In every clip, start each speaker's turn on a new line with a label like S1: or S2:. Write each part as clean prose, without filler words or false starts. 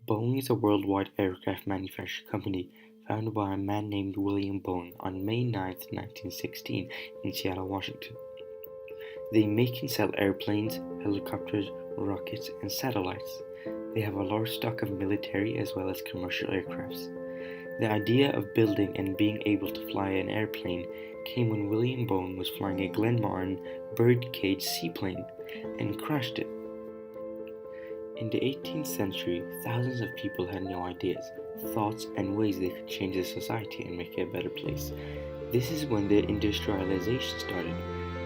S1: Boeing is a worldwide aircraft manufacturing company founded by a man named William Boeing on May 9, 1916 in Seattle, Washington. They make and sell airplanes, helicopters, rockets, and satellites. They have a large stock of military as well as commercial aircrafts. The idea of building and being able to fly an airplane came when William Boeing was flying a Glenmartin birdcage seaplane and crashed it. In the 18th century, thousands of people had new ideas, thoughts, and ways they could change the society and make it a better place. This is when the industrialization started.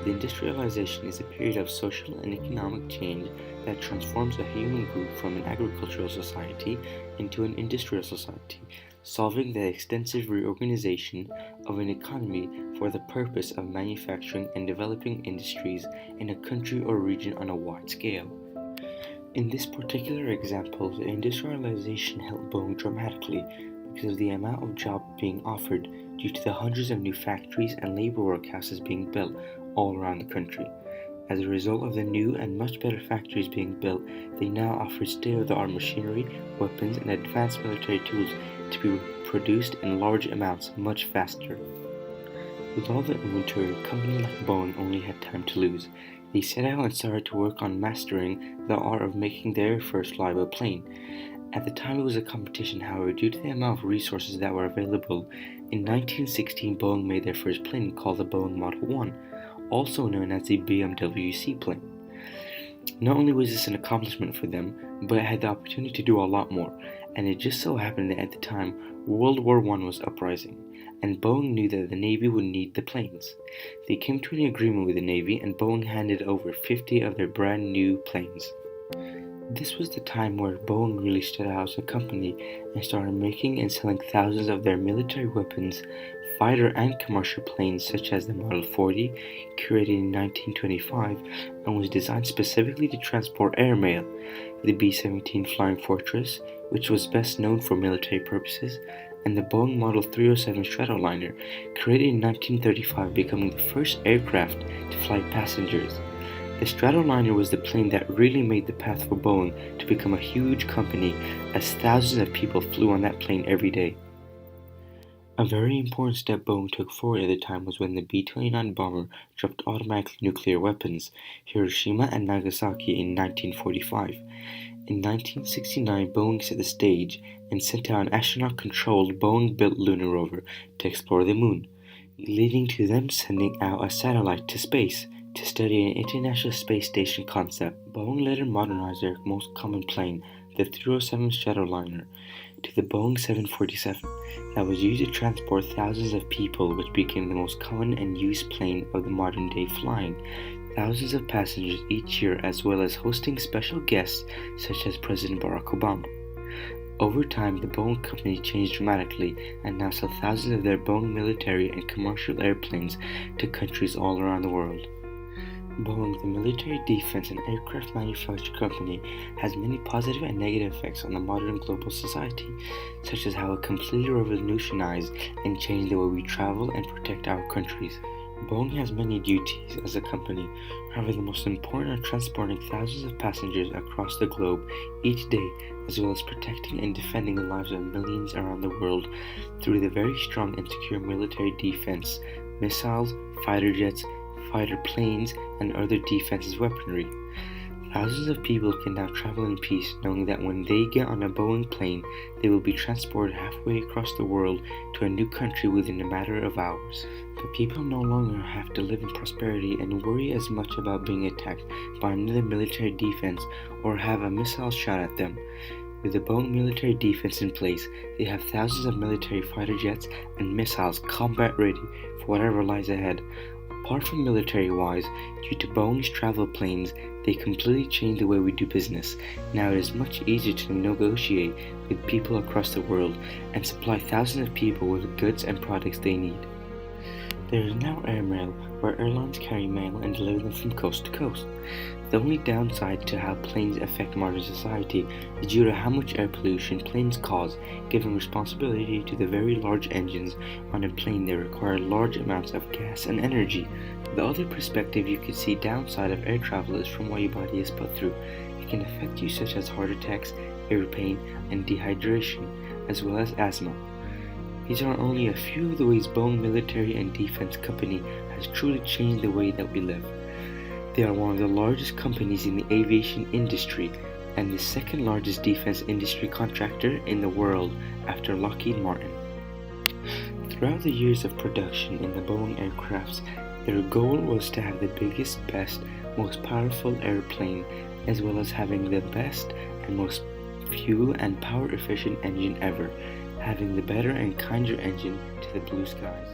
S1: The industrialization is a period of social and economic change that transforms a human group from an agricultural society into an industrial society, solving the extensive reorganization of an economy for the purpose of manufacturing and developing industries in a country or region on a wide scale. In this particular example, the industrialization helped Boeing dramatically because of the amount of jobs being offered due to the hundreds of new factories and labor workhouses being built all around the country. As a result of the new and much better factories being built, they now offer state-of-the-art machinery, weapons, and advanced military tools to be produced in large amounts much faster. With all the inventory, companies like Boeing only had time to lose. They set out and started to work on mastering the art of making their first flyable plane. At the time it was a competition, however, due to the amount of resources that were available. In 1916, Boeing made their first plane called the Boeing Model 1, also known as the BMW seaplane. Not only was this an accomplishment for them, but it had the opportunity to do a lot more, and it just so happened that at the time, World War I was uprising, and Boeing knew that the Navy would need the planes. They came to an agreement with the Navy, and Boeing handed over 50 of their brand new planes. This was the time where Boeing really stood out as a company and started making and selling thousands of their military weapons, fighter and commercial planes such as the Model 40, created in 1925 and was designed specifically to transport airmail, the B-17 Flying Fortress, which was best known for military purposes, and the Boeing Model 307 Stratoliner, created in 1935, becoming the first aircraft to fly passengers. The Stratoliner was the plane that really made the path for Boeing to become a huge company, as thousands of people flew on that plane every day. A very important step Boeing took forward at the time was when the B-29 bomber dropped automatic nuclear weapons, Hiroshima and Nagasaki, in 1945. In 1969, Boeing set the stage and sent out an astronaut-controlled Boeing-built lunar rover to explore the moon, leading to them sending out a satellite to space to study an International Space Station concept. Boeing later modernized their most common plane, the 307 Stratoliner, to the Boeing 747 that was used to transport thousands of people, which became the most common and used plane of the modern day flying. Thousands of passengers each year, as well as hosting special guests such as President Barack Obama. Over time, the Boeing company changed dramatically and now sells thousands of their Boeing military and commercial airplanes to countries all around the world. Boeing, the military defense and aircraft manufacturing company, has many positive and negative effects on the modern global society, such as how it completely revolutionized and changed the way we travel and protect our countries. Boeing has many duties as a company, however the most important are transporting thousands of passengers across the globe each day, as well as protecting and defending the lives of millions around the world through the very strong and secure military defense, missiles, fighter jets, fighter planes, and other defensive weaponry. Thousands of people can now travel in peace, knowing that when they get on a Boeing plane, they will be transported halfway across the world to a new country within a matter of hours. But people no longer have to live in prosperity and worry as much about being attacked by another military defense or have a missile shot at them. With the Boeing military defense in place, they have thousands of military fighter jets and missiles combat ready for whatever lies ahead. Apart from military-wise, due to Boeing's travel planes, they completely changed the way we do business. Now it is much easier to negotiate with people across the world and supply thousands of people with goods and products they need. There is now airmail, where airlines carry mail and deliver them from coast to coast. The only downside to how planes affect modern society is due to how much air pollution planes cause, giving responsibility to the very large engines on a plane that require large amounts of gas and energy. The other perspective you could see downside of air travel is from what your body is put through. that can affect you, such as heart attacks, ear pain, and dehydration, as well as asthma. These are only a few of the ways Boeing Military and Defense Company has truly changed the way that we live. They are one of the largest companies in the aviation industry and the second largest defense industry contractor in the world after Lockheed Martin. Throughout the years of production in the Boeing aircrafts, their goal was to have the biggest, best, most powerful airplane, as well as having the best and most fuel and power efficient engine ever, having the better and kinder engine to the blue skies.